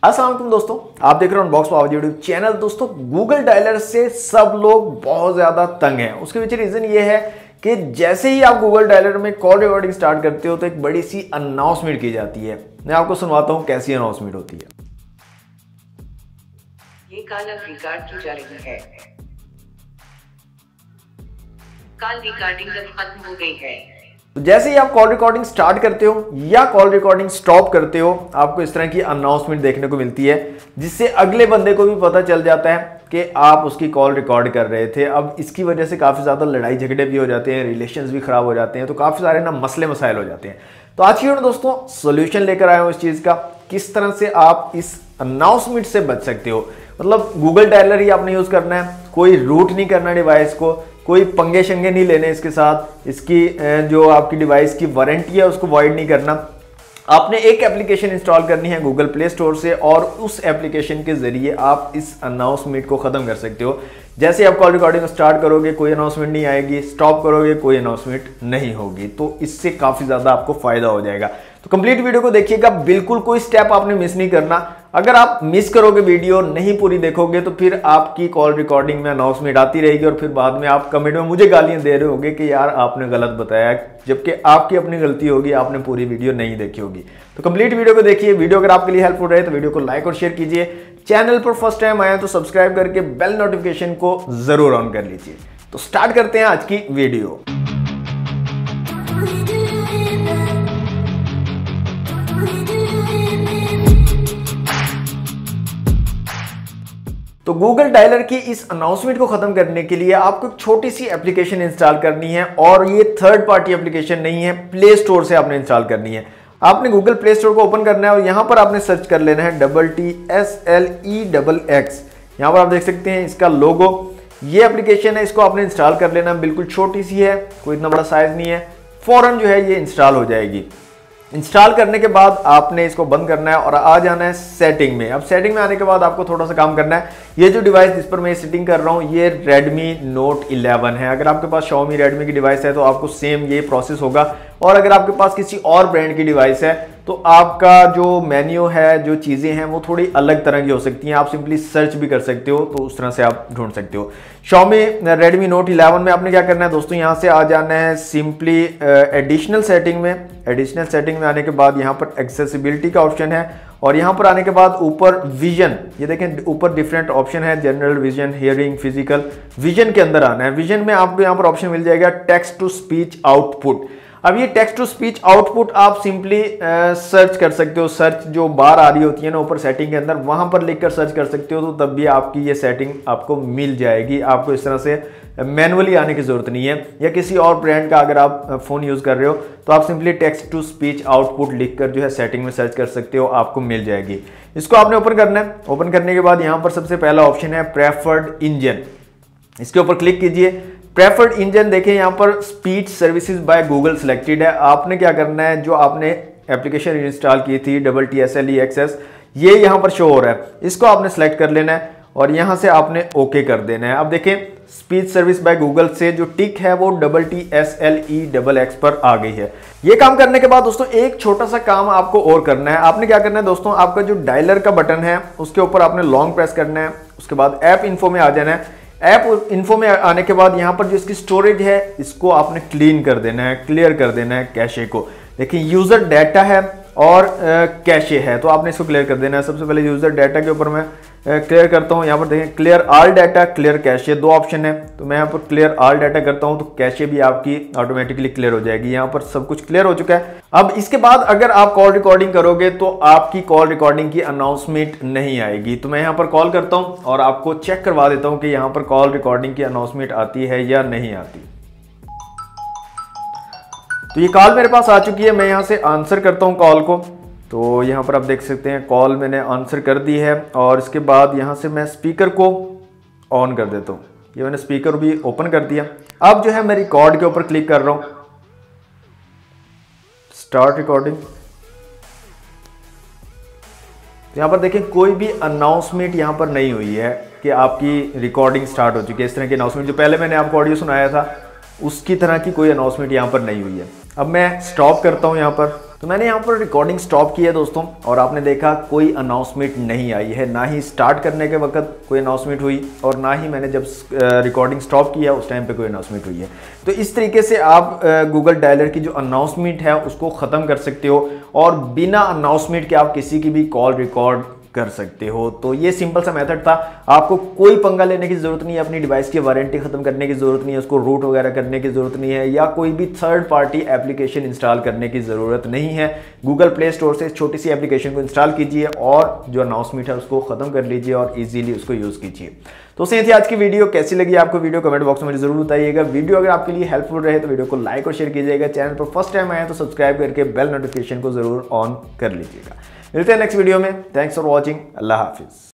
अस्सलाम वालेकुम दोस्तों, आप देख रहे हो अनबॉक्स पावर यूट्यूब चैनल। दोस्तों, गूगल डायलर से सब लोग बहुत ज़्यादा तंग हैं। उसके पीछे रीज़न ये है कि जैसे ही आप गूगल डायलर में कॉल रिकॉर्डिंग स्टार्ट करते हो तो एक बड़ी सी अनाउंसमेंट की जाती है। मैं आपको सुनवाता हूँ कैसी अनाउंसमेंट होती है। ये कॉल अब रिकॉर्ड की जा रही है। कॉल रिकॉर्डिंग अब खत्म हो गई है। तो जैसे ही आप कॉल रिकॉर्डिंग स्टार्ट करते हो या कॉल रिकॉर्डिंग स्टॉप करते हो, आपको इस तरह की अनाउंसमेंट देखने को मिलती है, जिससे अगले बंदे को भी पता चल जाता है कि आप उसकी कॉल रिकॉर्ड कर रहे थे। अब इसकी वजह से काफ़ी ज़्यादा लड़ाई झगड़े भी हो जाते हैं, रिलेशंस भी ख़राब हो जाते हैं, तो काफ़ी सारे मसले मसाइल हो जाते हैं। तो आज की वीडियो में दोस्तों सोल्यूशन लेकर आए हो इस चीज़ का, किस तरह से आप इस अनाउंसमेंट से बच सकते हो। मतलब गूगल डायलर ही आपने यूज़ करना है, कोई रूट नहीं करना डिवाइस को, कोई पंगे शंगे नहीं लेने इसके साथ, इसकी जो आपकी डिवाइस की वारंटी है उसको वॉइड नहीं करना। आपने एक एप्लीकेशन इंस्टॉल करनी है गूगल प्ले स्टोर से और उस एप्लीकेशन के जरिए आप इस अनाउंसमेंट को ख़त्म कर सकते हो। जैसे आप कॉल रिकॉर्डिंग स्टार्ट करोगे कोई अनाउंसमेंट नहीं आएगी, स्टॉप करोगे कोई अनाउंसमेंट नहीं होगी, तो इससे काफ़ी ज़्यादा आपको फ़ायदा हो जाएगा। तो कंप्लीट वीडियो को देखिएगा, बिल्कुल कोई स्टेप आपने मिस नहीं करना। अगर आप मिस करोगे, वीडियो नहीं पूरी देखोगे, तो फिर आपकी कॉल रिकॉर्डिंग में अनाउंसमेंट आती रहेगी और फिर बाद में आप कमेंट में मुझे गालियां दे रहे होगे कि यार आपने गलत बताया, जबकि आपकी अपनी गलती होगी, आपने पूरी वीडियो नहीं देखी होगी। तो कंप्लीट वीडियो को देखिए। वीडियो अगर आपके लिए हेल्पफुल रहे तो वीडियो को लाइक और शेयर कीजिए। चैनल पर फर्स्ट टाइम आए तो सब्सक्राइब करके बेल नोटिफिकेशन को जरूर ऑन कर लीजिए। तो स्टार्ट करते हैं आज की वीडियो। तो गूगल डायलर की इस अनाउंसमेंट को खत्म करने के लिए आपको एक छोटी सी एप्लीकेशन इंस्टॉल करनी है, और ये थर्ड पार्टी एप्लीकेशन नहीं है, प्ले स्टोर से आपने इंस्टॉल करनी है। आपने गूगल प्ले स्टोर को ओपन करना है और यहां पर आपने सर्च कर लेना है TTSLEXX। यहां पर आप देख सकते हैं इसका लोगो, ये एप्लीकेशन है, इसको आपने इंस्टॉल कर लेना। बिल्कुल छोटी सी है, कोई इतना बड़ा साइज नहीं है, फौरन जो है ये इंस्टॉल हो जाएगी। इंस्टॉल करने के बाद आपने इसको बंद करना है और आ जाना है सेटिंग में। अब सेटिंग में आने के बाद आपको थोड़ा सा काम करना है। ये जो डिवाइस जिस पर मैं सेटिंग कर रहा हूँ ये Redmi Note 11 है। अगर आपके पास Xiaomi Redmi की डिवाइस है तो आपको सेम ये प्रोसेस होगा, और अगर आपके पास किसी और ब्रांड की डिवाइस है तो आपका जो मेन्यू है, जो चीज़ें हैं वो थोड़ी अलग तरह की हो सकती हैं। आप सिंपली सर्च भी कर सकते हो, तो उस तरह से आप ढूंढ सकते हो। Xiaomi Redmi Note 11 में आपने क्या करना है दोस्तों, यहाँ से आ जाना है सिंपली एडिशनल सेटिंग में। एडिशनल सेटिंग में आने के बाद यहाँ पर एक्सेसिबिलिटी का ऑप्शन है, और यहाँ पर आने के बाद ऊपर विजन, ये देखें ऊपर डिफरेंट ऑप्शन है, general vision, hearing, physical vision के अंदर आना है। विजन में आपको यहाँ पर ऑप्शन मिल जाएगा टेक्स्ट टू स्पीच आउटपुट। अब ये टेक्स्ट टू स्पीच आउटपुट आप सिंपली सर्च कर सकते हो। सर्च जो बार आ रही होती है ना ऊपर सेटिंग के अंदर, वहां पर लिखकर सर्च कर सकते हो, तो तब भी आपकी ये सेटिंग आपको मिल जाएगी। आपको इस तरह से मैनुअली आने की जरूरत नहीं है। या किसी और ब्रांड का अगर आप फोन यूज कर रहे हो तो आप simply text to speech output लिखकर जो है सेटिंग में सर्च कर सकते हो, आपको मिल जाएगी। इसको आपने ओपन करना है। ओपन करने के बाद यहाँ पर सबसे पहला ऑप्शन है प्रेफर्ड इंजन, इसके ऊपर क्लिक कीजिए। प्रेफर्ड इंजन देखें यहाँ पर speech services by Google selected है। आपने क्या करना है, जो आपने एप्लीकेशन इंस्टॉल की थी TTSLEXX, ये यहाँ पर शो हो रहा है, इसको आपने सेलेक्ट कर लेना है और यहाँ से आपने ओके कर देना है। अब देखें स्पीच सर्विस बाय गूगल से जो टिक है वो TTSLEXX पर आ गई है। ये काम करने के बाद दोस्तों एक छोटा सा काम आपको और करना है। आपने क्या करना है दोस्तों, आपका जो डायलर का बटन है उसके ऊपर आपने लॉन्ग प्रेस करना है। उसके बाद ऐप इन्फो में आ जाना है। ऐप इन्फो में आने के बाद यहाँ पर जो इसकी स्टोरेज है इसको आपने क्लीन कर देना है, क्लियर कर देना है कैशे को। देखिए यूजर डाटा है और कैशे है, तो आपने इसको क्लियर कर देना है। सबसे पहले यूजर डाटा के ऊपर मैं क्लियर करता हूँ। यहाँ पर देखें clear all data, clear cache, दो ऑप्शन है, तो मैं यहाँ पर क्लियर ऑल डाटा करता हूँ तो कैशे भी आपकी ऑटोमेटिकली क्लियर हो जाएगी। यहाँ पर सब कुछ क्लियर हो चुका है। अब इसके बाद अगर आप कॉल रिकॉर्डिंग करोगे तो आपकी कॉल रिकॉर्डिंग की अनाउंसमेंट नहीं आएगी। तो मैं यहाँ पर कॉल करता हूँ और आपको चेक करवा देता हूँ कि यहाँ पर कॉल रिकॉर्डिंग की अनाउंसमेंट आती है या नहीं आती। तो ये कॉल मेरे पास आ चुकी है, मैं यहाँ से आंसर करता हूँ कॉल को। तो यहाँ पर आप देख सकते हैं कॉल मैंने आंसर कर दी है, और इसके बाद यहाँ से मैं स्पीकर को ऑन कर देता हूँ। ये मैंने स्पीकर भी ओपन कर दिया। अब जो है मैं रिकॉर्ड के ऊपर क्लिक कर रहा हूँ, स्टार्ट रिकॉर्डिंग। यहाँ पर देखें कोई भी अनाउंसमेंट यहाँ पर नहीं हुई है कि आपकी रिकॉर्डिंग स्टार्ट हो चुकी है। इस तरह की अनाउंसमेंट जो पहले मैंने आपको ऑडियो सुनाया था उसकी तरह की कोई अनाउंसमेंट यहाँ पर नहीं हुई है। अब मैं स्टॉप करता हूँ यहाँ पर, तो मैंने यहाँ पर रिकॉर्डिंग स्टॉप की है दोस्तों, और आपने देखा कोई अनाउंसमेंट नहीं आई है, ना ही स्टार्ट करने के वक्त कोई अनाउंसमेंट हुई और ना ही मैंने जब रिकॉर्डिंग स्टॉप किया उस टाइम पे कोई अनाउंसमेंट हुई है। तो इस तरीके से आप गूगल डायलर की जो अनाउंसमेंट है उसको ख़त्म कर सकते हो और बिना अनाउंसमेंट के आप किसी की भी कॉल रिकॉर्ड कर सकते हो। तो ये सिंपल सा मेथड था, आपको कोई पंगा लेने की ज़रूरत नहीं है, अपनी डिवाइस की वारंटी ख़त्म करने की ज़रूरत नहीं है, उसको रूट वगैरह करने की ज़रूरत नहीं है, या कोई भी थर्ड पार्टी एप्लीकेशन इंस्टॉल करने की ज़रूरत नहीं है। गूगल प्ले स्टोर से छोटी सी एप्लीकेशन को इंस्टॉल कीजिए और जो अनाउंसमेंट है उसको ख़त्म कर लीजिए और ईजिली उसको यूज़ कीजिए। तो ये थी आज की वीडियो। कैसी लगी आपको वीडियो कमेंट बॉक्स में मुझे जरूर बताइएगा। वीडियो अगर आपके लिए हेल्पफुल रहे तो वीडियो को लाइक और शेयर कीजिएगा। चैनल पर फर्स्ट टाइम आए तो सब्सक्राइब करके बेल नोटिफिकेशन को जरूर ऑन कर लीजिएगा। मिलते हैं नेक्स्ट वीडियो में। Thanks for watching. Allah Hafiz.